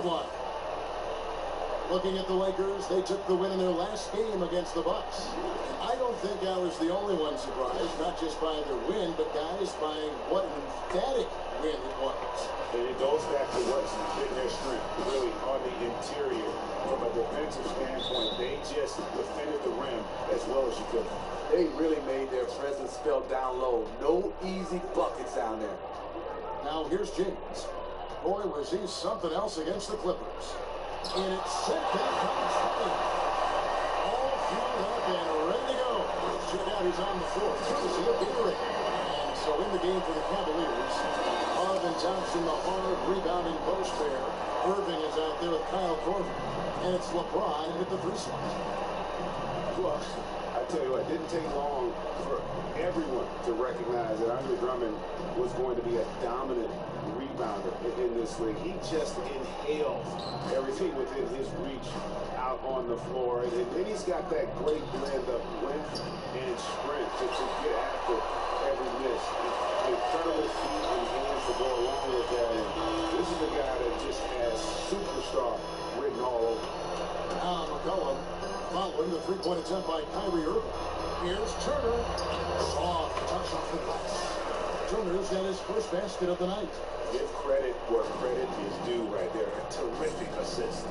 sideline. Looking at the Lakers, they took the win in their last game against the Bucks. I don't think I was the only one surprised, not just by their win, but guys, by what an emphatic win it was. And it goes back to what's been their strength, really, on the interior. From a defensive standpoint, they just defended the rim as well as you could. They really made their presence felt down low. No easy buckets down there. Now here's James. Boy, was he something else against the Clippers. And it's sent back on Trey. All fueled up and ready to go. Check out, he's on the floor. Courtesy of Gatorade. And so in the game for the Cavaliers, Arvin Thompson, the hard rebounding post pair. Irving is out there with Kyle Korver. And it's LeBron at the free slot. Well, I tell you what, it didn't take long for everyone to recognize that Andre Drummond was going to be a dominant rebounder in this league. He just inhaled everything within his reach out on the floor. And then he's got that great blend of length and strength to get after every miss. Incredible feet and hands to go along with that. And this is a guy that just has superstar written all over. Now McCollum following the three-point attempt by Kyrie Irving. Here's Turner. Soft touch off the glass. Turner's got his first basket of the night. Give credit where credit is due right there. A terrific assist.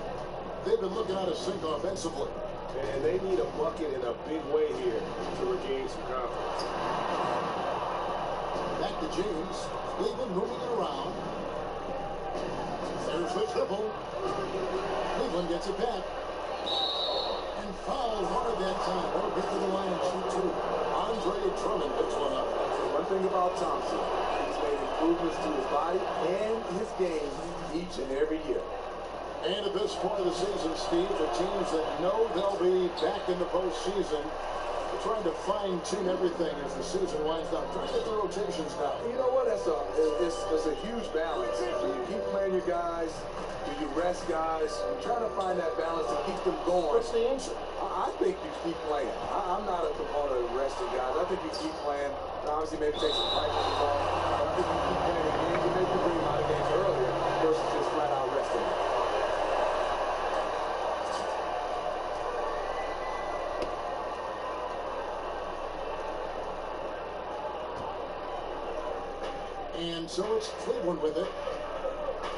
They've been looking out of sync offensively. And they need a bucket in a big way here to regain some confidence. Back to James. Cleveland moving it around. There's the triple. Cleveland gets it back. And fouled hard that time. Won't get to the line and shoot two. Andre Drummond picks one up. One thing about Thompson, he's made improvements to his body and his game each and every year. And at this point of the season, Steve, the teams that know they'll be back in the postseason, they're trying to fine-tune everything as the season winds down, trying to get the rotations down. You know what? It's a huge balance. Do you keep playing your guys? Do you rest guys? You're trying to find that balance to keep them going. What's the answer? I think you keep playing. I'm not a proponent of resting guys. I think you keep playing. Obviously, maybe take some practice involved. But I think you keep playing the games and maybe bring them out of games earlier versus just flat out resting them. And so it's Cleveland with it.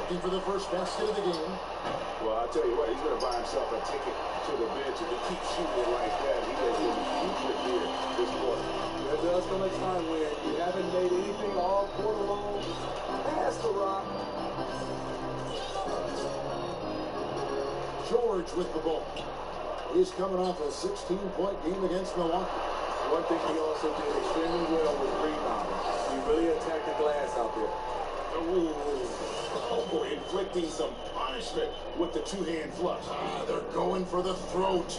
Looking for the first basket of the game. Well, I'll tell you what, he's going to buy himself a ticket to the bench. If he keeps shooting it like that, he has a future here this quarter. There does come a time when you haven't made anything all quarter long. Pass the rock. George with the ball. He's coming off a 16-point game against Milwaukee. One thing he also did extremely well was rebounding. He really attacked the glass out there. Oh, boy, inflicting some punishment with the two-hand flush. They're going for the throat.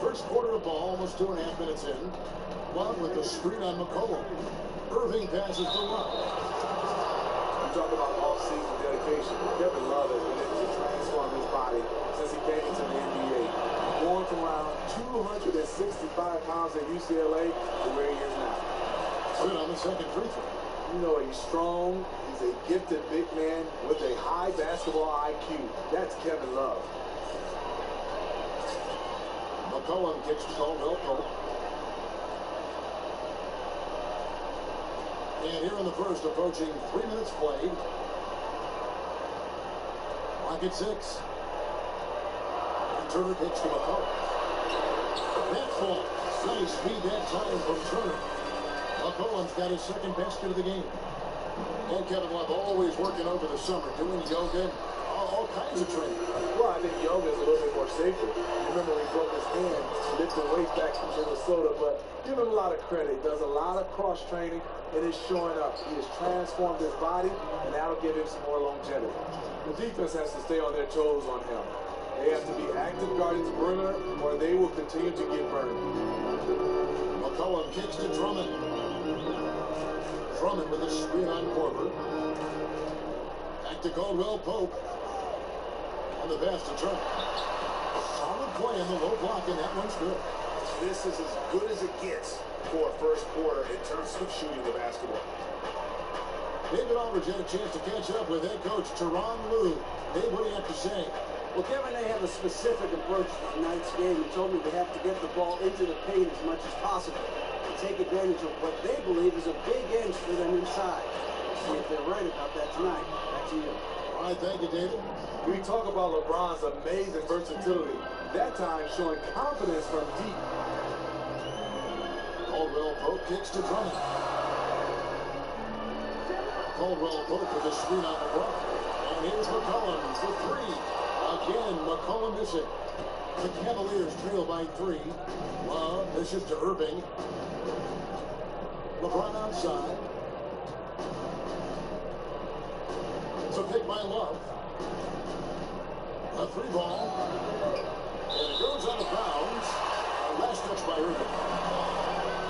First quarter of ball, almost 2.5 minutes in. Love with the screen on McCollum. Irving passes to Love. You talk about off-season dedication. Kevin Love has been able to transform his body since he came into the NBA. Going from around 265 pounds at UCLA to where he is now. Good on the second free throw. You know, he's strong. He's a gifted big man with a high basketball IQ. That's Kevin Love. McCollum kicks to Caldwell Pope. And here in the first, approaching 3 minutes played. Clock at 6. And Turner kicks to McCollum. That fall. Nice speed that time from Turner. McCollum's got his second basket of the game. And Kevin Love always working over the summer, doing yoga, all kinds of training. Well, I think yoga is a little bit more safer. Remember when he broke his hand, lifting weights back from Minnesota, but give him a lot of credit. He does a lot of cross training, and it's showing up. He has transformed his body, and that'll give him some more longevity. The defense has to stay on their toes on him. They have to be active guarding the perimeter, or they will continue to get burned. McCollum kicks to Drummond. Drummond with a screen on Korver. Back to Caldwell Pope. On the pass to Turner. Solid play in the low block, and that one's good. This is as good as it gets for a first quarter in terms of shooting the basketball. David Aldridge had a chance to catch up with head coach Tyronn Lue. Dave, what do you have to say? Well, Kevin, they have a specific approach to tonight's game. He told me they have to get the ball into the paint as much as possible and take advantage of what they believe is a big edge for them inside. See if they're right about that tonight. Back to you. All right, thank you, David. We talk about LeBron's amazing versatility. That time showing confidence from deep. Caldwell Pope kicks to Drummond. Caldwell Pope with a screen on LeBron. And here's McCollum for three. Again, McCollum missing. The Cavaliers trail by 3. Love, this is to Irving. LeBron outside. It's a pick by Love. A 3 ball. And it goes out of bounds. Last touch by Irving.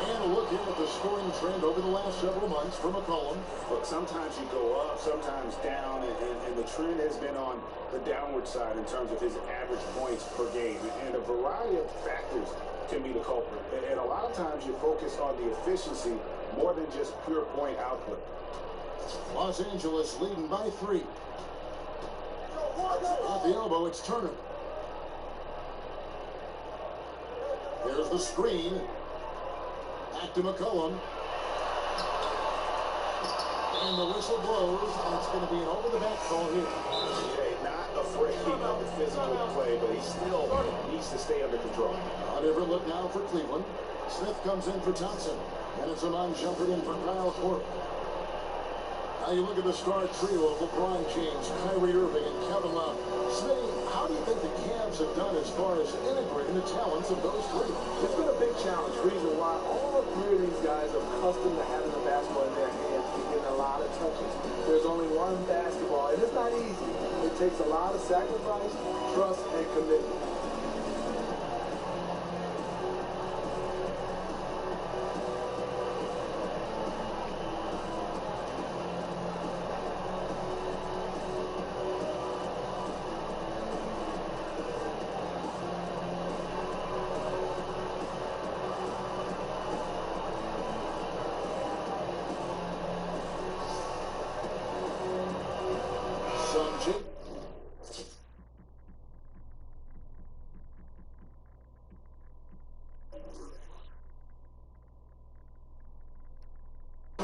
And a look in at the scoring trend over the last several months for McCollum. Look, sometimes you go up, sometimes down, and the trend has been on the downward side in terms of his average points per game. And a variety of factors can be the culprit. And a lot of times you focus on the efficiency more than just pure point output. Los Angeles leading by 3. At the elbow, it's Turner. There's the screen. Back to McCollum. And the whistle blows, and it's going to be an over-the-back call here. Not afraid of the physical play, but he still needs to stay under control. A different look now for Cleveland. Smith comes in for Thompson. And it's a non-jumper in for Kyle Korver. Now you look at the star trio of LeBron James, Kyrie Irving, and Kevin Love. Smitty, how do you think the Cavs have done as far as integrating the talents of those three? It's been a big challenge. Reason why all 3 of these guys are accustomed to having the basketball in their hands and getting a lot of touches. There's only one basketball, and it's not easy. It takes a lot of sacrifice, trust, and commitment.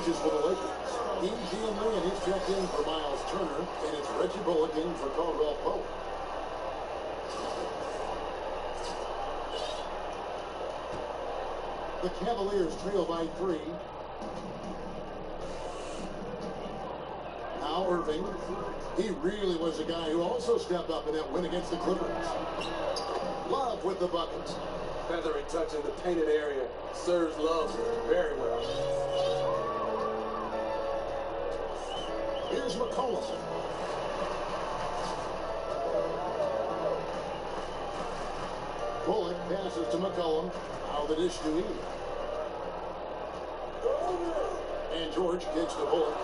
For the Lakers. MyGm Lakers is checked in for Miles Turner, and it's Reggie Bullock in for Caldwell Pope. The Cavaliers trail by 3. Now Irving. He really was a guy who also stepped up in that win against the Clippers. Love with the bucket. Feathery touch in the painted area serves Love very well. Here's McCollum. Bullock passes to McCollum. Now the dish to E. And George kicks to Bullock.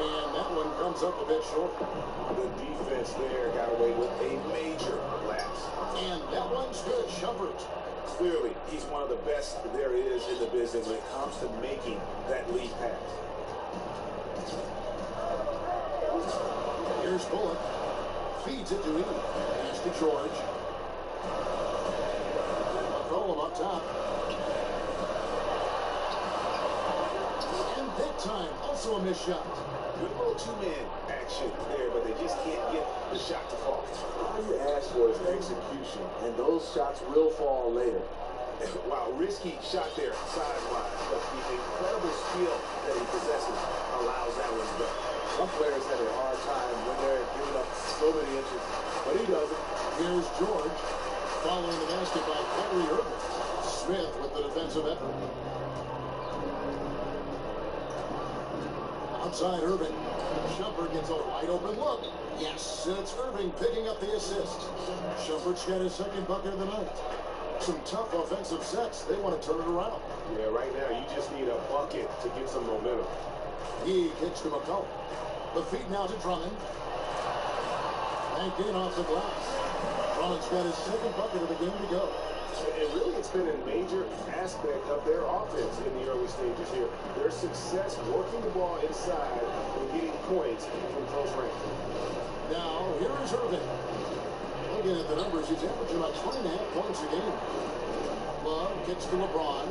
And that one comes up a bit short. The defense there got away with a major lapse. And that one's good. Shumpert. Clearly, he's one of the best there is in the business when it comes to making that lead pass. Here's Bullock. Feeds it to E. Pass to George. McCollum up top. And that time, also a missed shot. Good little 2-man action there, but they just can't get the shot to fall. All you ask for is execution, and those shots will fall later. Wow, risky shot there, size-wise, but the incredible skill that he possesses allows that one to go. Some players have a hard time when they're giving up so many inches, but he doesn't. Here's George. Following the basket by Kyrie Irving. Smith with the defensive effort. Outside Irving. Shumpert gets a wide open look. Yes, and it's Irving picking up the assist. Shumpert's got his second bucket of the night. Some tough offensive sets. They want to turn it around. Yeah, right now you just need a bucket to get some momentum. He kicks to McCollum. The feed now to Drummond. Banked in off the glass. Drummond's got his second bucket of the game to go. And really, it's been a major aspect of their offense in the early stages here. Their success working the ball inside and getting points from close range. Now, here is Irving. Looking at the numbers, he's averaging about 20.5 points a game. Love gets to LeBron.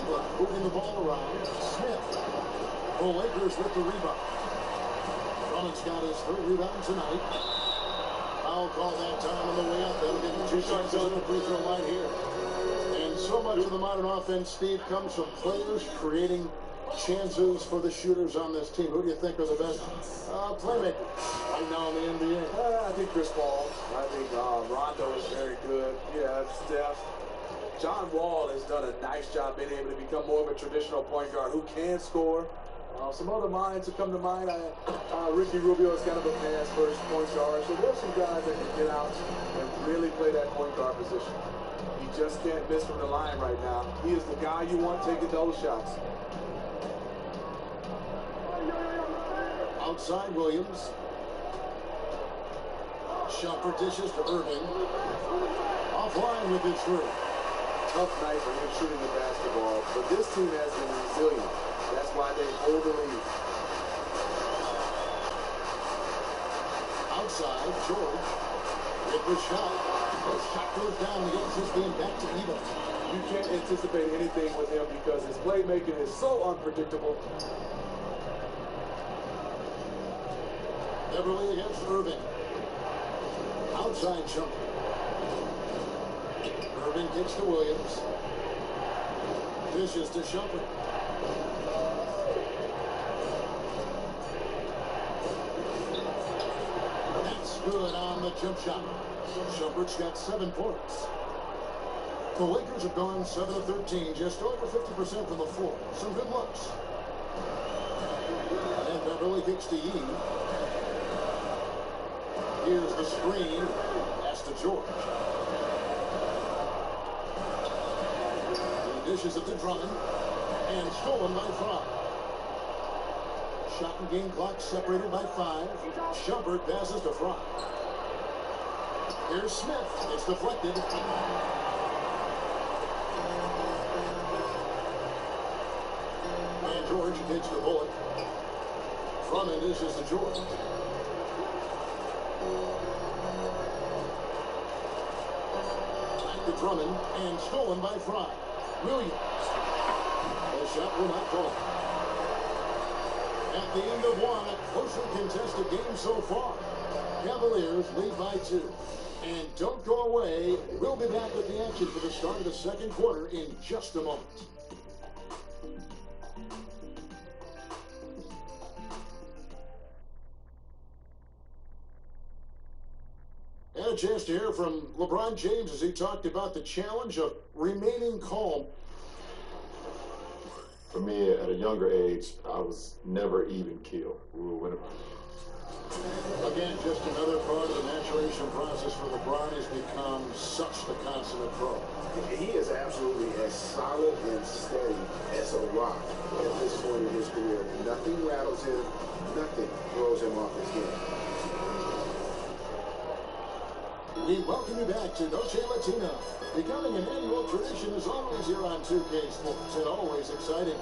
Cleveland moving the ball around. Smith. The Lakers with the rebound. Drummond's got his third rebound tonight. Foul call that time on the way up. That'll give him 2 chances on the free throw line here. And so much of the modern offense, Steve, comes from players creating chances for the shooters on this team. Who do you think are the best playmakers right now in the NBA? I think Chris Paul. I think Rondo is very good. Yeah, Steph. John Wall has done a nice job being able to become more of a traditional point guard who can score. Some other minds that come to mind, Ricky Rubio is kind of a pass-first point guard. So there's some guys that can get out and really play that point guard position. He just can't miss from the line right now. He is the guy you want taking those shots. Outside Williams. Shumpert dishes to Irving. Offline with his three. Tough night for him shooting the basketball, but this team has been resilient. That's why they hold the lead. Outside, George with the shot. The shot goes down and gets this game back to even. You can't anticipate anything with him because his playmaking is so unpredictable. Beverly against Irving. Outside jump. Irving kicks to Williams. Dishes to Shumpert. That's good on the jump shot. Shumpert's got 7 points. The Lakers have gone 7 of 13, just over 50% from the floor. Some good looks. And Beverly kicks to Yee. Here's the screen. Pass to George. He dishes it to Drummond. And stolen by Fry. Shot and game clock separated by 5. Shumpert passes to Fry. Here's Smith. It's deflected. And George takes the bullet. Drummond dishes to George. Back to Drummond and stolen by Fry. Williams. The shot will not go. At the end of one, a closely contested game so far. Cavaliers lead by 2. And don't go away. We'll be back with the action for the start of the second quarter in just a moment. And a chance to hear from LeBron James as he talked about the challenge of remaining calm. For me, at a younger age, I was never even killed. We were winning. Again, just another part of the maturation process for LeBron. Has become such the consummate pro. He is absolutely as solid and steady as a rock at this point in his career. Nothing rattles him. Nothing throws him off his game. We welcome you back to Noche Latina, becoming an annual tradition as always here on 2K Sports, and always exciting.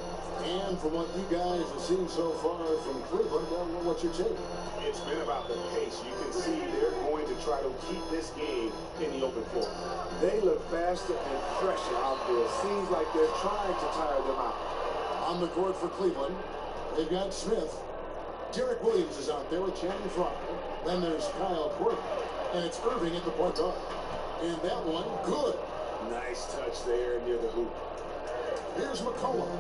And from what you guys have seen so far from Cleveland, what's your take? It's been about the pace. You can see they're going to try to keep this game in the open floor. They look faster and fresher out there. Seems like they're trying to tire them out. On the court for Cleveland, they've got Smith. Derek Williams is out there with Channing Frye. Then there's Kyle Korver. And it's Irving at the point guard. And that one, good. Nice touch there near the hoop. Here's McCollum.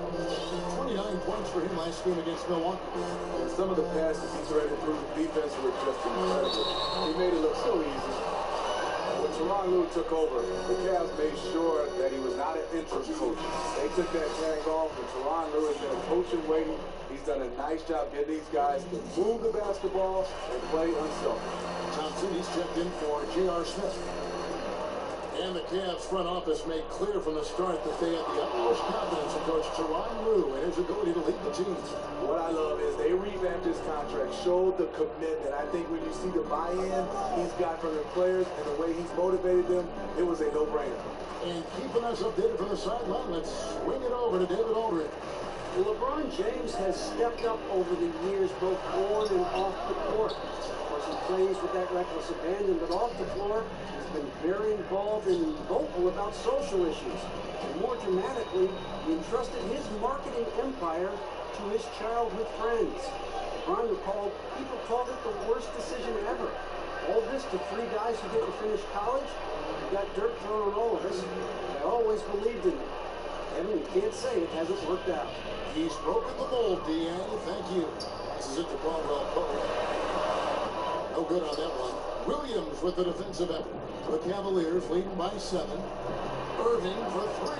29 points for him last game against Milwaukee. And some of the passes he threaded through the defense were just incredible. He made it look so easy. When Tyronn Lue took over, the Cavs made sure that he was not an interim coach. They took that tag off, and Tyronn Lue has been a coach in waiting. He's done a nice job getting these guys to move the basketball and play unselfish. Thompson, he's checked in for J.R. Smith. And the Cavs front office made clear from the start that they had the utmost confidence in Coach Tyronn Lue and his ability to lead the team. What I love is they revamped his contract, showed the commitment. I think when you see the buy-in he's got from the players and the way he's motivated them, it was a no-brainer. And keeping us updated from the sideline, let's swing it over to David Aldridge. LeBron James has stepped up over the years, both on and off the court. Of course, he plays with that reckless abandon, but off the floor, he's been very involved and vocal about social issues. And more dramatically, he entrusted his marketing empire to his childhood friends. LeBron recalled, people called it the worst decision ever. All this to 3 guys who didn't finish college. We got dirt thrown on all of us. I always believed in him. Kevin, you can't say it hasn't worked out. He's broken the mold, D.A. Thank you. This is it to Caldwell Pope. No good on that one. Williams with the defensive effort. The Cavaliers leading by 7. Irving for 3.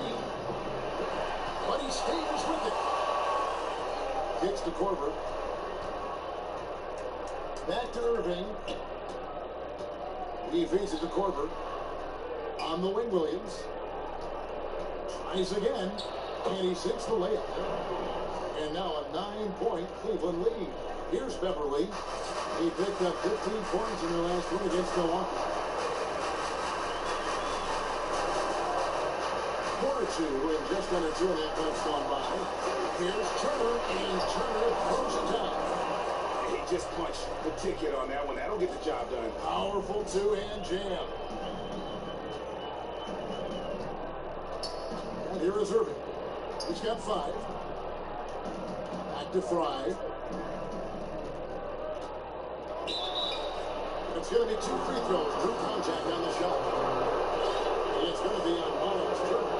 But he stays with it. Kicks to Korver. Back to Irving. He feeds it to Korver. On the wing, Williams. Tries again. And he sinks the layup. And now a 9-point Cleveland lead. Here's Beverly. He picked up 15 points in their last win against Milwaukee. Quarter 2 in just under 2.5 minutes gone by. Here's Turner, and Turner throws it down. He just punched the ticket on that one. That'll get the job done. Powerful two-hand jam. And here is Irving. He's got 5. Back to Fry. It's going to be 2 free throws. True contact on the shot. And it's going to be on Miles Turner.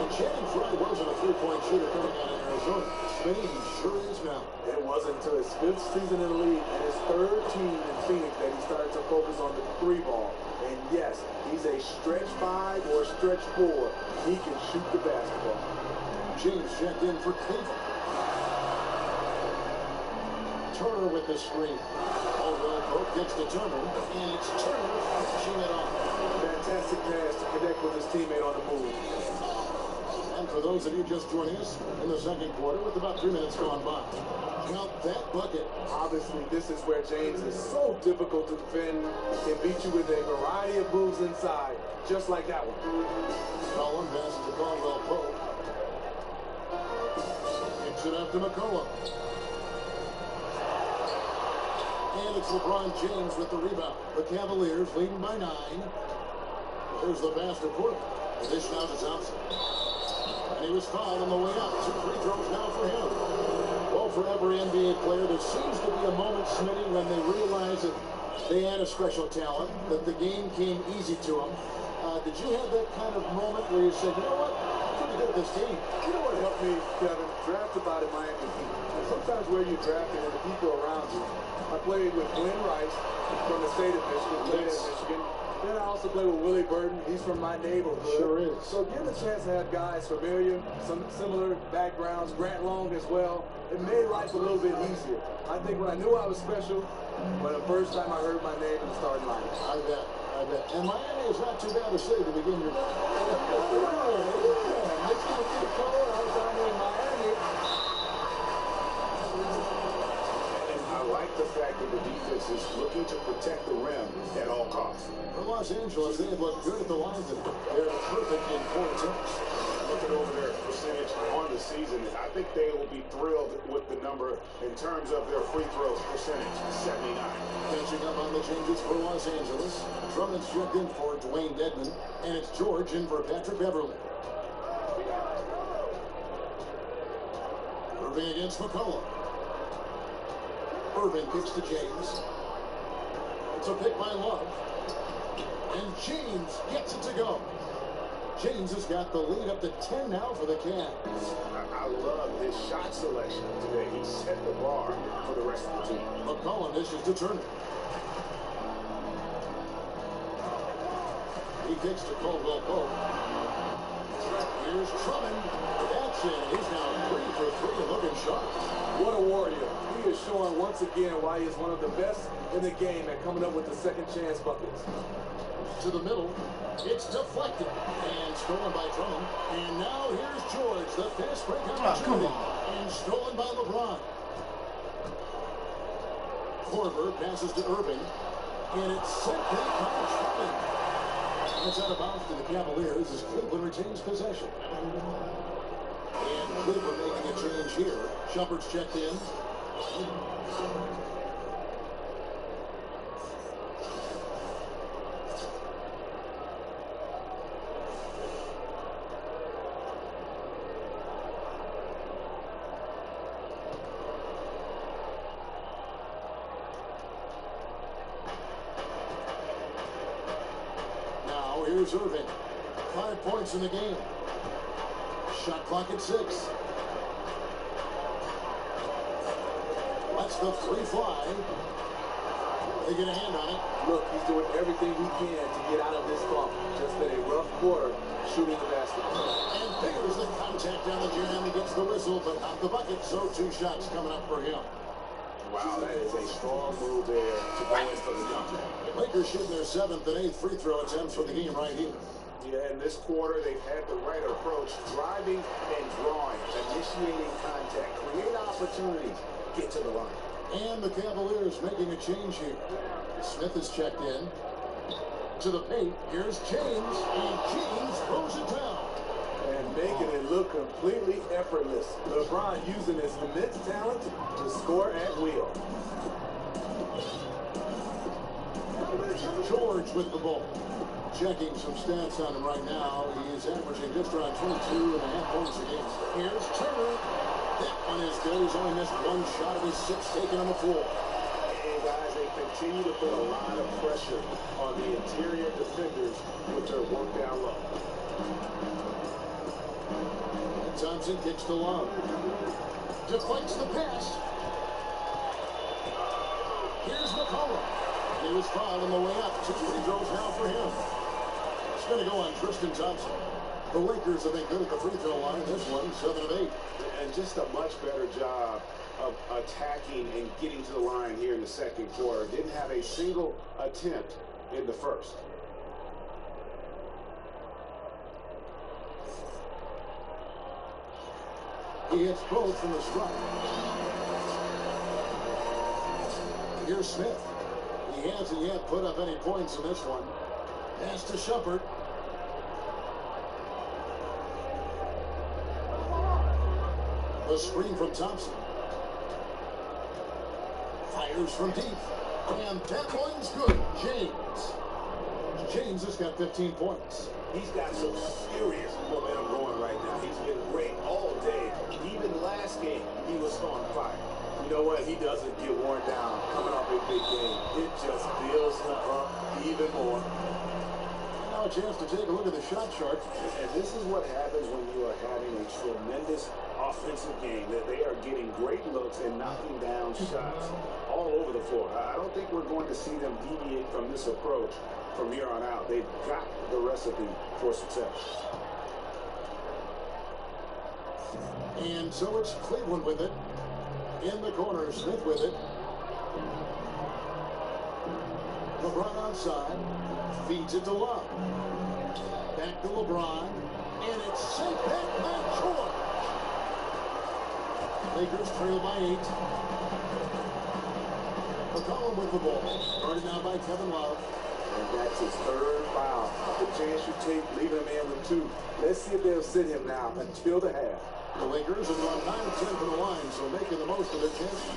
And Channing Fry wasn't a 3-point shooter coming out of Arizona. Smitty, he sure is now. It wasn't until his 5th season in the league and his 3rd team in Phoenix that he started to focus on the 3 ball. And yes, he's a stretch 5 or a stretch 4. He can shoot the basketball. James checked in for Cleveland. Turner with the screen. Caldwell Pope gets to Turner, and it's Turner finishing it off. Fantastic pass to connect with his teammate on the move. And for those of you just joining us in the second quarter, with about 3 minutes gone by, count that bucket. Obviously, this is where James is so difficult to defend. Can beat you with a variety of moves inside, just like that one. Collin passes to Caldwell Pope. Kicks it up to McCollum. And it's LeBron James with the rebound. The Cavaliers leading by 9. There's the pass to Porter. The dish now to Thompson. And he was fouled on the way out. 2 free throws now for him. Well, for every NBA player, there seems to be a moment, Smitty, when they realize that they had a special talent, that the game came easy to them. Did you have that kind of moment where you said, you know what, I'm pretty good at this game? You know what helped me, Kevin? Drafted by the Miami Heat. And sometimes where you're drafted and the people around you. I played with Glenn Rice from the state of Michigan, played at Michigan. Then I also played with Willie Burton. He's from my neighborhood. Sure is. So given the chance to have guys familiar, some similar backgrounds, Grant Long as well, it made life a little bit easier. I think when I knew I was special, when the first time I heard my name in the starting line. I bet. And Miami is not too bad a city to begin your... It's going to get cold. I was down there in Miami. And I like the fact that the defense is looking to protect the rim at all costs. For Los Angeles, they have looked good at the line. They're perfect in 4 attempts. Looking over their percentage on the season, I think they will be thrilled with the number in terms of their free throw percentage, 79. Catching up on the changes for Los Angeles. Drummond's checked in for Dwayne Dedman, and it's George in for Patrick Beverly. Irving against McCollum. Irving kicks to James. It's a pick by Love. And James gets it to go. James has got the lead up to 10 now for the Cavs. I love his shot selection today. He set the bar for the rest of the team. McCollum dishes to Turner. He kicks to Caldwell Pope. Here's Drummond. That's it. He's now 3 for 3 looking sharp. What a warrior. He is showing once again why he is one of the best in the game at coming up with the second chance buckets. To the middle. It's deflected. And stolen by Drummond. And now here's George. The fast break opportunity. And stolen by LeBron. Korver passes to Irving. And it's simply by Drummond. It's out of bounds to the Cavaliers as Cleveland retains possession. And Cleveland making a change here. Shumpert's checked in. Now here's Irving. 5 points in the game. Shot clock at 6. That's the free fly. They get a hand on it. Look, he's doing everything he can to get out of this funk. Just been a rough quarter shooting the basketball. And figures the contact down the jam. He gets the whistle, but not the bucket. So 2 shots coming up for him. Wow, that is a strong move there to go in for the jump. Lakers shooting their 7th and 8th free throw attempts for the game right here. Yeah, in this quarter, they've had the right approach, driving and drawing, initiating contact, create opportunities, get to the line. And the Cavaliers making a change here. Smith is checked in. To the paint, here's James, and James throws it down. And making it look completely effortless. LeBron using his immense talent to score at will. George with the ball. Checking some stats on him right now. He is averaging just around 22.5 points a game. Here's Turner. That one is good. He's only missed 1 shot of his 6 taken on the floor. And guys, they continue to put a lot of pressure on the interior defenders with their work down low. And Thompson kicks to Love. Deflects the pass. Here's McCollum. He was fouled on the way up. 2 free throws now for him. It's going to go on Tristan Thompson. The Lakers have been good at the free throw line. This one, 7 of 8. And just a much better job of attacking and getting to the line here in the second quarter. Didn't have a single attempt in the first. He hits both from the stripe. Here's Smith. He hasn't yet put up any points in this one. Pass to Shumpert. The screen from Thompson. Fires from deep. And that one's good. James has got 15 points. He's got some serious momentum going right now. He's been great all day. Even last game, he was on fire. You know what? He doesn't get worn down coming off a big game. It just builds him up even more. Now a chance to take a look at the shot chart. And this is what happens when you are having a tremendous offensive game, that they are getting great looks and knocking down shots all over the floor. I don't think we're going to see them deviate from this approach from here on out. They've got the recipe for success. And so it's Cleveland with it. In the corner, Smith with it. LeBron outside. Feeds it to Love. Back to LeBron. And it's sent back by George. Lakers trail by 8. McCollum with the ball. Guarded now by Kevin Love. And that's his 3rd foul. The chance you take, leaving him in with 2. Let's see if they'll sit him now until the half. The Lakers have gone 9 of 10 from the line, so making the most of their chances.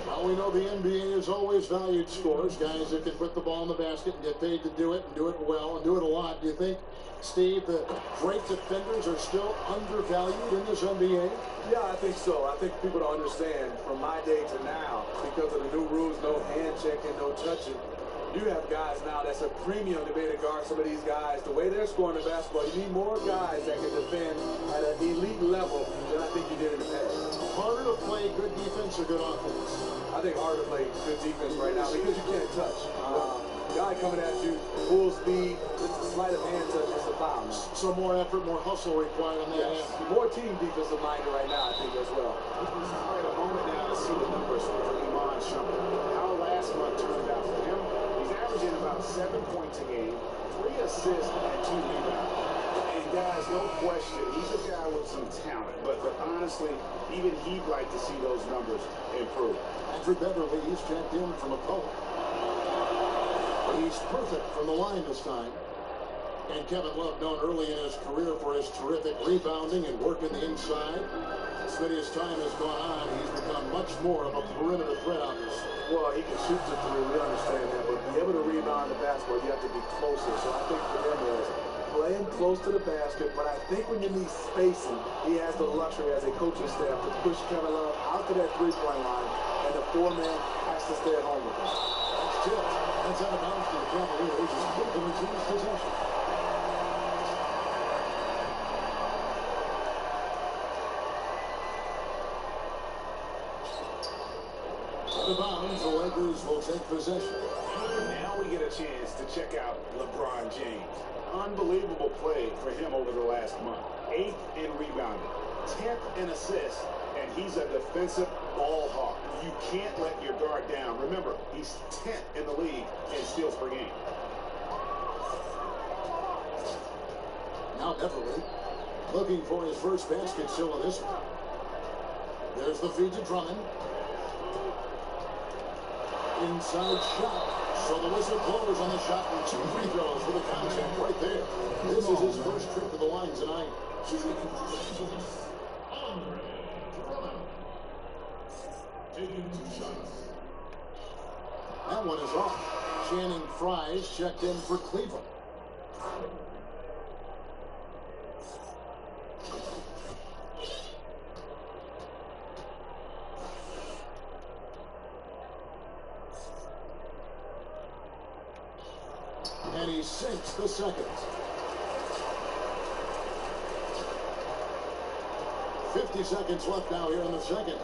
Well, we know the NBA has always valued scorers, guys that can put the ball in the basket and get paid to do it and do it well and do it a lot. Do you think, Steve, the great defenders are still undervalued in this NBA? Yeah, I think so. I think people don't understand from my day to now, because of the new rules, no hand checking, no touching. You have guys now that's a premium to be able to guard some of these guys. The way they're scoring the basketball, you need more guys that can defend at an elite level than I think you did in the past. Harder to play good defense or good offense? I think harder to play good defense right now because you can't touch. Guy coming at you, full speed, just a sleight of hand touch, it's a foul. So more effort, more hustle required on that Yes. end. More team defensive minded right now, I think, as well. All right, a moment now to see the numbers for Shumpert. How last month turned out for him. He's averaging about 7 points a game, 3 assists and 2 rebounds. And guys, no question, he's a guy with some talent. But honestly, even he'd like to see those numbers improve. Andrew Beverly, he's checked in from a poke. He's perfect from the line this time. And Kevin Love, known early in his career for his terrific rebounding and work in the inside. Smitty, as time has gone on, he's become much more of a perimeter threat, obviously. Well, he can shoot the three, we understand that, but be able to rebound the basketball, you have to be closer. So I think for him is playing close to the basket, but I think when you need spacing, he has the luxury as a coaching staff to push Kevin Love out to that three-point line, and the four-man has to stay at home with him. That's tipped. That's out of bounds to the Cavaliers as Cleveland retains possession. Out of bounds, the Lakers will take possession. Now we get a chance to check out LeBron James. Unbelievable play for him over the last month. 8th in rebounding, 10th in assists, and he's a defensive ball hawk. You can't let your guard down. Remember, he's 10th in the league in steals per game. Now Beverly looking for his first basket still in this one. There's the feed to Drummond. Inside shot. So the whistle blows on the shot and 2 free throws for the contact right there. This is his first trip to the line tonight. Taking 2 shots. That one is off. Channing Frye's checked in for Cleveland. And he sinks the second. 50 seconds left now here in the second.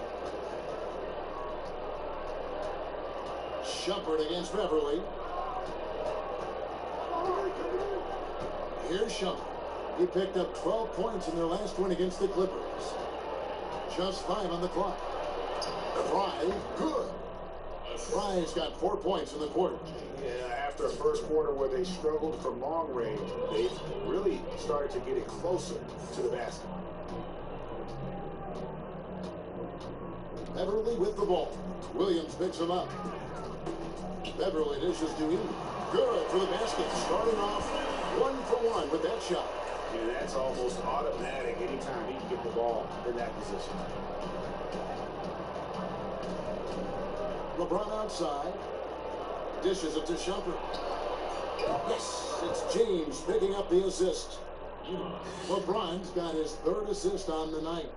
Shumpert against Beverly. Here's Shumpert. He picked up 12 points in their last win against the Clippers. Just 5 on the clock. Frye, good. Frye's got 4 points in the quarter. Yeah, after a first quarter where they struggled from long range, they really started to get it closer to the basket. Beverly with the ball. Williams picks him up. Beverly dishes to him. Good for the basket. Starting off 1 for 1 with that shot. And that's almost automatic anytime he can get the ball in that position. LeBron outside. Dishes it to Shumpert. Yes, it's James picking up the assist. LeBron's got his 3rd assist on the night.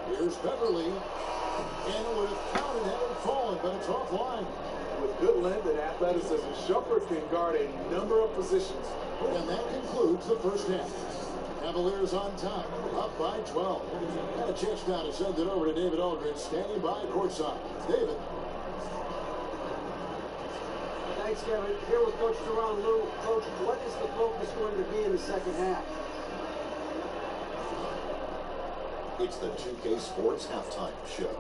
Here's Beverly. And it would have counted had it fallen, but it's offline. With good length and athleticism, Shumpert can guard a number of positions. And that concludes the first half. Cavaliers on top, up by 12. Got a chance now to send it over to David Aldridge, standing by courtside. David. Thanks, Kevin. Here with Coach Duran. Lou, Coach, what is the focus going to be in the second half? It's the 2K Sports Halftime Show.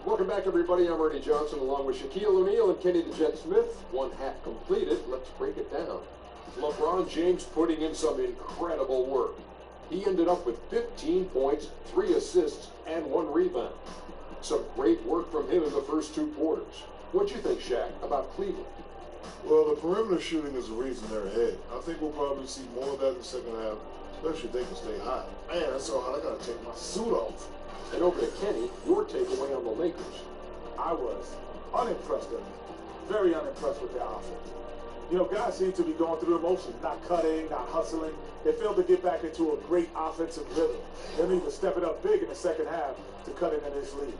Welcome back, everybody. I'm Ernie Johnson, along with Shaquille O'Neal and Kenny the Jet Smith. 1 half completed. Let's break it down. LeBron James putting in some incredible work. He ended up with 15 points, 3 assists, and 1 rebound. Some great work from him in the first 2 quarters. What do you think, Shaq, about Cleveland? Well, the perimeter shooting is the reason they're ahead. I think we'll probably see more of that in the second half, especially if they can stay hot. Man, that's so hot. I got to take my suit off. And over to Kenny, your takeaway on the Lakers. I was unimpressed with them. Very unimpressed with their offense. You know, guys seem to be going through the motions, not cutting, not hustling. They failed to get back into a great offensive rhythm. They need to step it up big in the second half to cut into this lead.